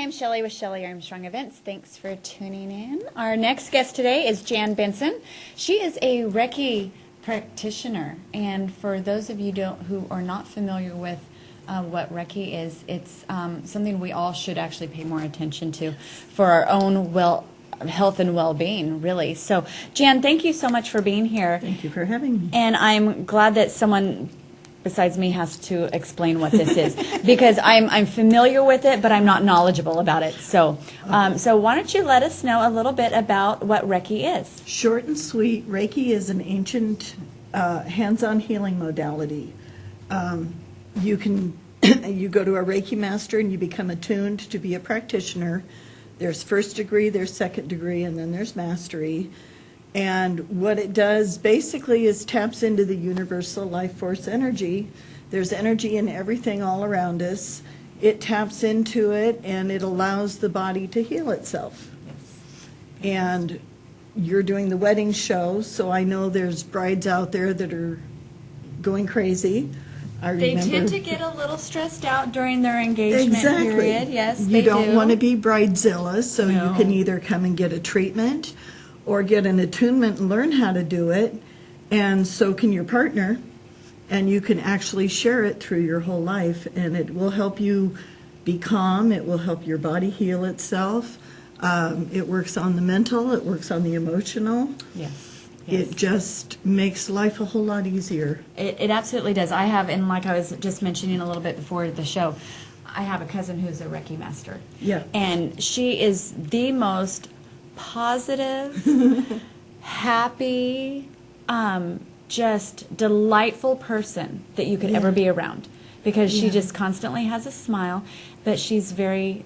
name's Shelley with Shelley Armstrong Events. Thanks for tuning in. Our next guest today is Jan Benson. She is a Reiki practitioner, and for those of you who are not familiar with what Reiki is, it's something we all should actually pay more attention to for our own health and well-being, really. So, Jan, thank you so much for being here. Thank you for having me. And I'm glad that someone besides me has to explain what this is, because I'm familiar with it, but I'm not knowledgeable about it. So, so why don't you let us know a little bit about what Reiki is? Short and sweet, Reiki is an ancient hands-on healing modality. You go to a Reiki master and you become attuned to be a practitioner. There's first degree, there's second degree, and then there's mastery. And what it does basically is taps into the universal life force energy. There's energy in everything all around us. It taps into it and it allows the body to heal itself. Yes. And you're doing the wedding show, so I know there's brides out there that are going crazy. They tend to get a little stressed out during their engagement period. Yes, you don't want to be bridezilla, so No. you can either come and get a treatment or get an attunement and learn how to do it, and so can your partner, and you can actually share it through your whole life, and it will help you be calm, it will help your body heal itself. It works on the mental, it works on the emotional. Yes. It just makes life a whole lot easier. It absolutely does. I have, and like I was just mentioning a little bit before the show, I have a cousin who's a Reiki master. Yeah. And she is the most positive, happy, just delightful person that you could ever be around, because she just constantly has a smile, but she's very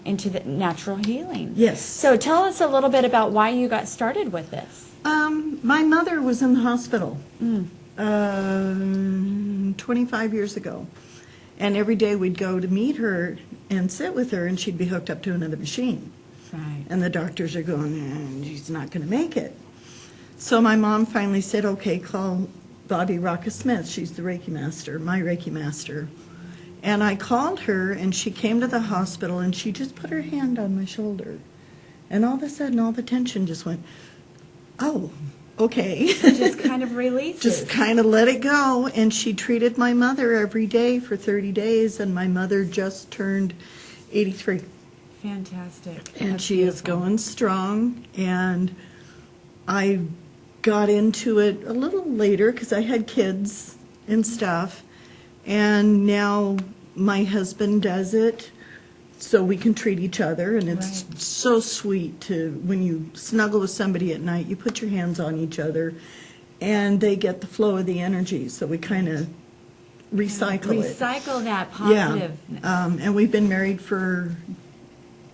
into the natural healing. Yes. So tell us a little bit about why you got started with this. My mother was in the hospital 25 years ago, and every day we'd go to meet her and sit with her, and she'd be hooked up to another machine. Right. And the doctors are going, she's not going to make it. So my mom finally said, okay, call Bobby Rocca Smith. She's the Reiki master, my Reiki master. And I called her, and she came to the hospital, and she just put her hand on my shoulder. And all of a sudden, all the tension just went, oh, okay. It just kind of releases. Just kind of let it go. And she treated my mother every day for 30 days, and my mother just turned 83. Fantastic. And That's she beautiful. is going strong, and I got into it a little later because I had kids and stuff, and now my husband does it so we can treat each other, and it's so sweet to, when you snuggle with somebody at night, you put your hands on each other, and they get the flow of the energy, so we kind of recycle it. Recycle that positive. Yeah, and we've been married for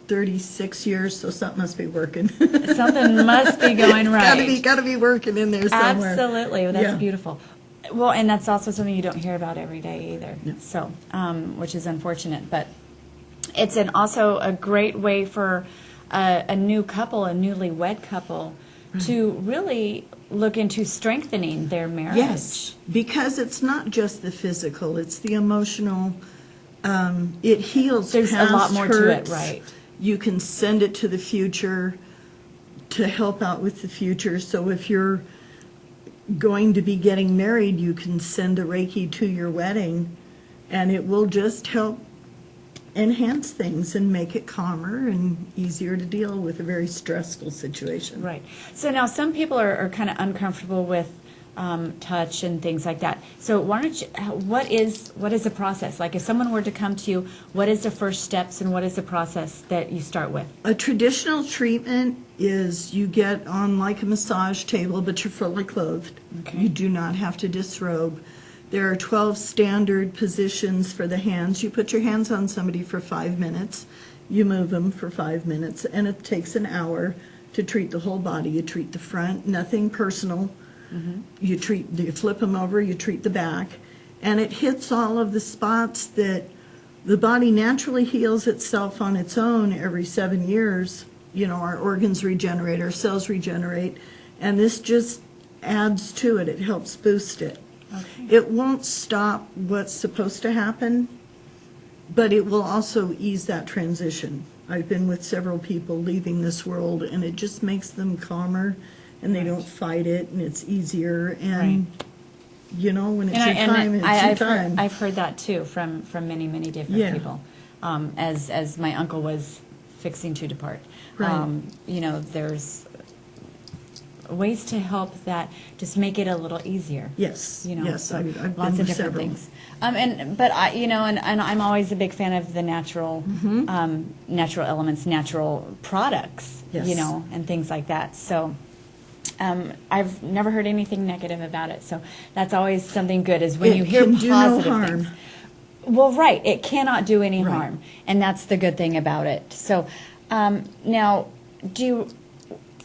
36 years, so something must be working. Something must be going right. Got to be working in there somewhere. Absolutely. Well, that's Yeah. beautiful. Well, and that's also something you don't hear about every day either. No. So, which is unfortunate, but it's also a great way for a new couple, a newlywed couple, to really look into strengthening their marriage. Yes, because it's not just the physical, it's the emotional. It heals There's past a lot more hurts. to it, right? You can send it to the future to help out with the future. So if you're going to be getting married, you can send a Reiki to your wedding, and it will just help enhance things and make it calmer and easier to deal with a very stressful situation. Right. So now some people are kind of uncomfortable with touch and things like that. So why don't you, what is the process? Like if someone were to come to you, what is the first steps and what is the process that you start with? A traditional treatment is you get on like a massage table, but you're fully clothed. Okay. You do not have to disrobe. There are 12 standard positions for the hands. You put your hands on somebody for 5 minutes. You move them for 5 minutes, and it takes an hour to treat the whole body. You treat the front, nothing personal. Mm-hmm. You flip them over, you treat the back, and it hits all of the spots that the body naturally heals itself on its own every 7 years. You know, our organs regenerate, our cells regenerate, and this just adds to it. It helps boost it. Okay. It won't stop what's supposed to happen, But it will also ease that transition. I've been with several people leaving this world, and it just makes them calmer, and they don't fight it, and it's easier. And, you know, when it's your time, it's your time. I've heard that, too, from many, many different people. As my uncle was fixing to depart. Right. You know, there's ways to help that just make it a little easier. Yes, You know, yes, so I've been lots of with different several. things. But I, you know, and I'm always a big fan of the natural, natural elements, natural products, Yes. you know, and things like that. So I've never heard anything negative about it. So that's always something good is when It you hear can do no positive harm. things. Well, right. It cannot do any Right. harm. And that's the good thing about it. So now, do you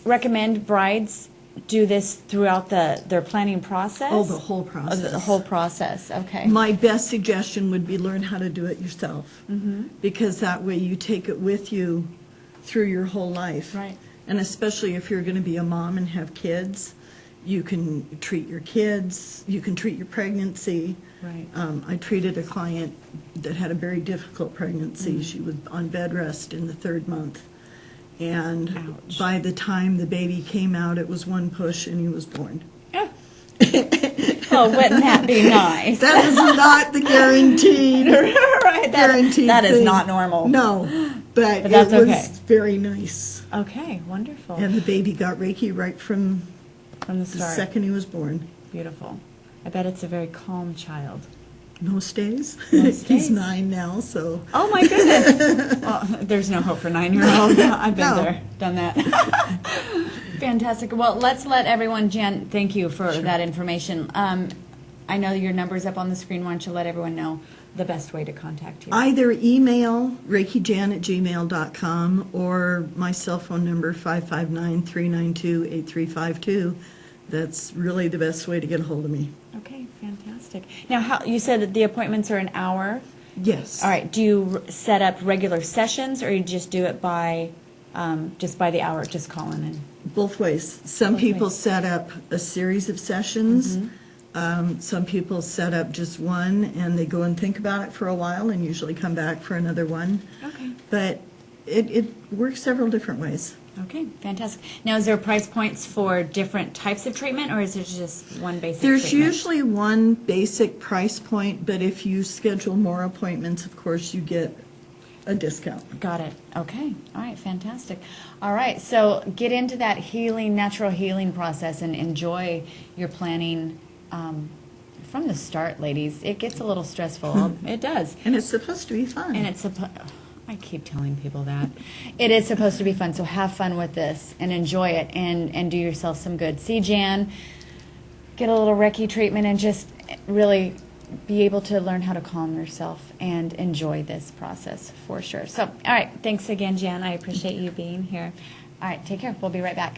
recommend brides do this throughout their planning process? Oh, the whole Oh, process. the whole process. Okay. My best suggestion would be learn how to do it yourself. Because that way you take it with you through your whole life. Right. And especially if you're going to be a mom and have kids, you can treat your kids, you can treat your pregnancy. Right. I treated a client that had a very difficult pregnancy. She was on bed rest in the 3rd month. And Ouch. by the time the baby came out, it was one push and he was born. Oh, wouldn't that be nice? That is not the guaranteed Right. guaranteed That is thing. not normal. No, but that's it was okay. very nice. Okay. Wonderful. And the baby got Reiki right from From the the start. second he was born. Beautiful. I bet it's a very calm child. Most days. Most He's days. 9 now, so. Oh my goodness. Well, there's no hope for 9-year-olds. I've been No. there, done that. Fantastic. Well, let's let everyone, Jen, thank you for that information. I know your number's up on the screen. Why don't you let everyone know the best way to contact you? Either email reikijan@gmail.com or my cell phone number 559-392-8352. That's really the best way to get a hold of me. Okay, fantastic. Now, you said that the appointments are an hour. Yes. All right. Do you set up regular sessions, or you just do it by the hour, just calling in? Both ways. Some Both people ways. set up a series of sessions. Some people set up just one, and they go and think about it for a while and usually come back for another one. Okay. But it works several different ways. Okay, fantastic. Now, is there price points for different types of treatment, or is it just one basic There's treatment? usually one basic price point, but if you schedule more appointments, of course, you get a discount. Got it. Okay. All right, fantastic. All right, so get into that natural healing process and enjoy your planning from the start, ladies. It gets a little stressful. It does. And it's supposed to be fun. And I keep telling people that. It is supposed to be fun, so have fun with this and enjoy it and do yourself some good. See Jan, get a little Reiki treatment and just really be able to learn how to calm yourself and enjoy this process for sure. So, all right, thanks again, Jan. I appreciate you being here. All right, take care. We'll be right back.